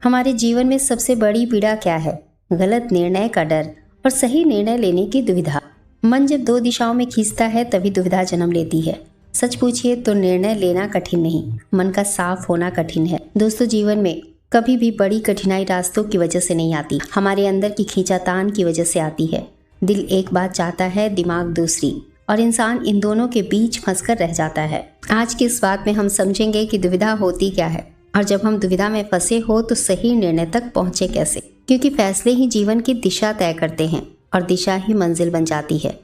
हमारे जीवन में सबसे बड़ी पीड़ा क्या है? गलत निर्णय का डर और सही निर्णय लेने की दुविधा। मन जब दो दिशाओं में खींचता है तभी दुविधा जन्म लेती है। सच पूछिए तो निर्णय लेना कठिन नहीं, मन का साफ होना कठिन है। दोस्तों, जीवन में कभी भी बड़ी कठिनाई रास्तों की वजह से नहीं आती, हमारे अंदर की खींचातान की वजह से आती है। दिल एक बात चाहता है, दिमाग दूसरी, और इंसान इन दोनों के बीच फंसकर रह जाता है। आज की इस बात में हम समझेंगे कि दुविधा होती क्या है, और जब हम दुविधा में फंसे हो तो सही निर्णय तक पहुंचे कैसे, क्योंकि फैसले ही जीवन की दिशा तय करते हैं और दिशा ही मंजिल बन जाती है।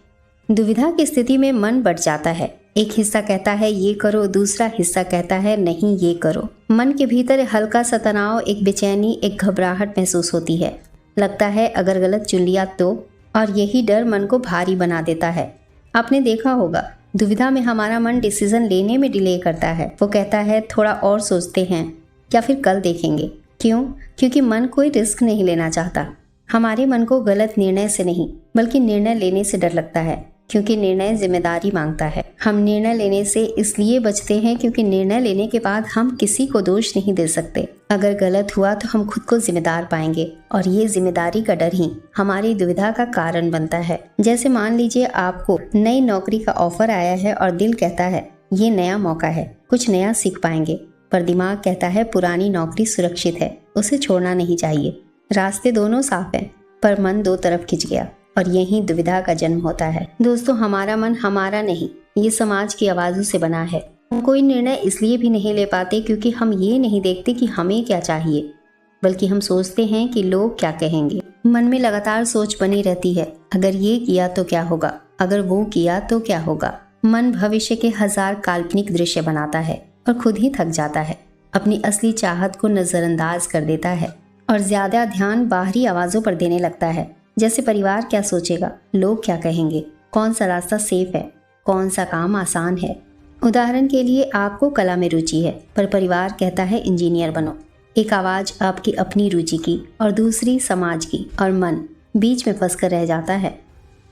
दुविधा की स्थिति में मन बढ़ जाता है। एक हिस्सा कहता है ये करो, दूसरा हिस्सा कहता है नहीं ये करो। मन के भीतर हल्का सा तनाव, एक बेचैनी, एक घबराहट महसूस होती है। लगता है अगर गलत चुन लिया तो, और यही डर मन को भारी बना देता है। आपने देखा होगा, दुविधा में हमारा मन डिसीजन लेने में डिले करता है। वो कहता है थोड़ा और सोचते हैं या फिर कल देखेंगे। क्यों? क्योंकि मन कोई रिस्क नहीं लेना चाहता। हमारे मन को गलत निर्णय से नहीं बल्कि निर्णय लेने से डर लगता है, क्योंकि निर्णय जिम्मेदारी मांगता है। हम निर्णय लेने से इसलिए बचते हैं क्योंकि निर्णय लेने के बाद हम किसी को दोष नहीं दे सकते। अगर गलत हुआ तो हम खुद को जिम्मेदार पाएंगे, और ये जिम्मेदारी का डर ही हमारी दुविधा का कारण बनता है। जैसे मान लीजिए आपको नई नौकरी का ऑफर आया है और दिल कहता है ये नया मौका है, कुछ नया सीख पाएंगे, पर दिमाग कहता है पुरानी नौकरी सुरक्षित है, उसे छोड़ना नहीं चाहिए। रास्ते दोनों साफ हैं, पर मन दो तरफ खिंच गया, और यही दुविधा का जन्म होता है। दोस्तों, हमारा मन हमारा नहीं, ये समाज की आवाजों से बना है। हम कोई निर्णय इसलिए भी नहीं ले पाते क्योंकि हम ये नहीं देखते कि हमें क्या चाहिए, बल्कि हम सोचते हैं कि लोग क्या कहेंगे। मन में लगातार सोच बनी रहती है, अगर ये किया तो क्या होगा, अगर वो किया तो क्या होगा। मन भविष्य के 1000 काल्पनिक दृश्य बनाता है और खुद ही थक जाता है। अपनी असली चाहत को नजरअंदाज कर देता है और ज्यादा ध्यान बाहरी आवाजों पर देने लगता है, जैसे परिवार क्या सोचेगा, लोग क्या कहेंगे, कौन सा रास्ता सेफ है, कौन सा काम आसान है। उदाहरण के लिए आपको कला में रुचि है, पर परिवार कहता है इंजीनियर बनो। एक आवाज आपकी अपनी रुचि की और दूसरी समाज की, और मन बीच में फंस कर रह जाता है।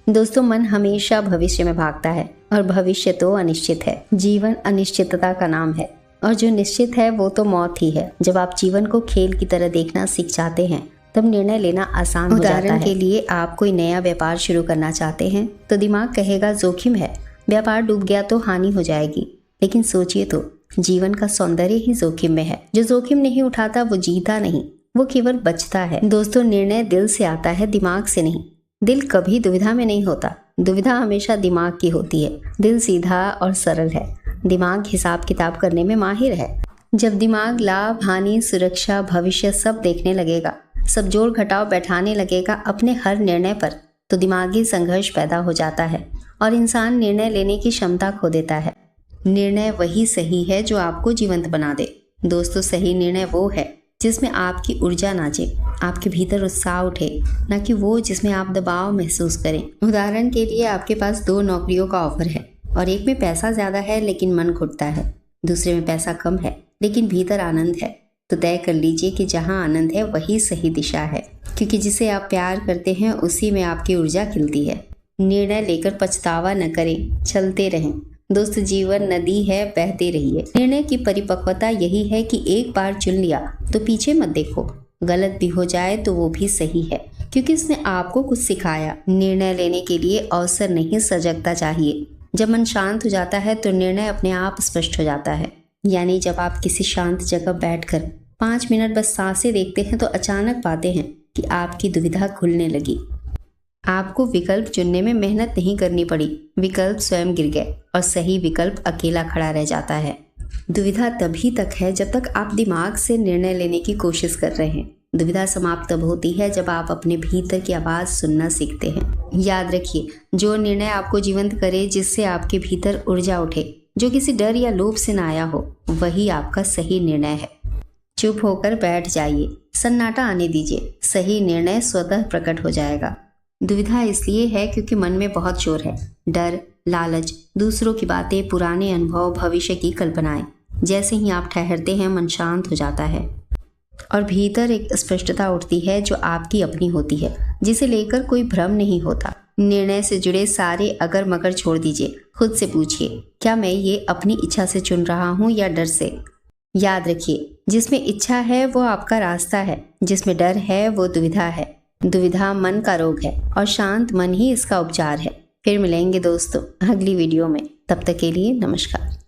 दोस्तों, मन हमेशा भविष्य में भागता है, और भविष्य तो अनिश्चित है। जीवन अनिश्चितता का नाम है, और जो निश्चित है वो तो मौत ही है। जब आप जीवन को खेल की तरह देखना सीख जाते हैं तब निर्णय लेना आसान हो जाता है। उदाहरण के लिए आप कोई नया व्यापार शुरू करना चाहते हैं तो दिमाग कहेगा जोखिम है, व्यापार डूब गया तो हानि हो जाएगी। लेकिन सोचिए तो, जीवन का सौंदर्य ही जोखिम में है। जो जोखिम नहीं उठाता वो जीता नहीं, वो केवल बचता है। दोस्तों, निर्णय दिल से आता है, दिमाग से नहीं। दिल कभी दुविधा में नहीं होता, दुविधा हमेशा दिमाग की होती है। दिल सीधा और सरल है, दिमाग हिसाब किताब करने में माहिर है। जब दिमाग लाभ, हानि, सुरक्षा, भविष्य सब देखने लगेगा, सब जोड़ घटाव बैठाने लगेगा अपने हर निर्णय पर, तो दिमागी संघर्ष पैदा हो जाता है और इंसान निर्णय लेने की क्षमता खो देता है। निर्णय वही सही है जो आपको जीवंत बना दे। दोस्तों, सही निर्णय वो है जिसमें आपकी ऊर्जा नाचे, आपके भीतर उत्साह उठे, न कि वो जिसमें आप दबाव महसूस करें। उदाहरण के लिए आपके पास 2 नौकरियों का ऑफर है, और एक में पैसा ज्यादा है लेकिन मन घुटता है, दूसरे में पैसा कम है लेकिन भीतर आनंद है। तो तय कर लीजिए कि जहां आनंद है वही सही दिशा है, क्योंकि जिसे आप प्यार करते हैं उसी में आपकी ऊर्जा खिलती है। निर्णय लेकर पछतावा न करें, चलते रहें। दोस्त, जीवन नदी है, बहते रहिए। निर्णय की परिपक्वता यही है कि एक बार चुन लिया तो पीछे मत देखो। गलत भी हो जाए तो वो भी सही है, क्योंकि उसने आपको कुछ सिखाया। निर्णय लेने के लिए अवसर नहीं, सजगता चाहिए। जब मन शांत हो जाता है तो निर्णय अपने आप स्पष्ट हो जाता है। यानी जब आप किसी शांत जगह बैठकर 5 मिनट बस सांसें देखते हैं तो अचानक पाते हैं कि आपकी दुविधा खुलने लगी। आपको विकल्प चुनने में मेहनत नहीं करनी पड़ी, विकल्प स्वयं गिर गए और सही विकल्प अकेला खड़ा रह जाता है। दुविधा तभी तक है जब तक आप दिमाग से निर्णय लेने की कोशिश कर रहे हैं। दुविधा समाप्त तब होती है जब आप अपने भीतर की आवाज सुनना सीखते हैं। याद रखिए, जो निर्णय आपको जीवंत करे, जिससे आपके भीतर ऊर्जा उठे, जो किसी डर या लोभ से ना आया हो, वही आपका सही निर्णय है। चुप होकर बैठ जाइए, सन्नाटा आने दीजिए, सही निर्णय स्वतः प्रकट हो जाएगा। दुविधा इसलिए है क्योंकि मन में बहुत शोर है, डर, लालच, दूसरों की बातें, पुराने अनुभव, भविष्य की कल्पनाएं। जैसे ही आप ठहरते हैं मन शांत हो जाता है और भीतर एक स्पष्टता उठती है जो आपकी अपनी होती है, जिसे लेकर कोई भ्रम नहीं होता। निर्णय से जुड़े सारे अगर मगर छोड़ दीजिए, खुद से पूछिए क्या मैं ये अपनी इच्छा से चुन रहा हूँ या डर से। याद रखिए, जिसमें इच्छा है वो आपका रास्ता है, जिसमें डर है वो दुविधा है। दुविधा मन का रोग है और शांत मन ही इसका उपचार है। फिर मिलेंगे दोस्तों अगली वीडियो में, तब तक के लिए नमस्कार।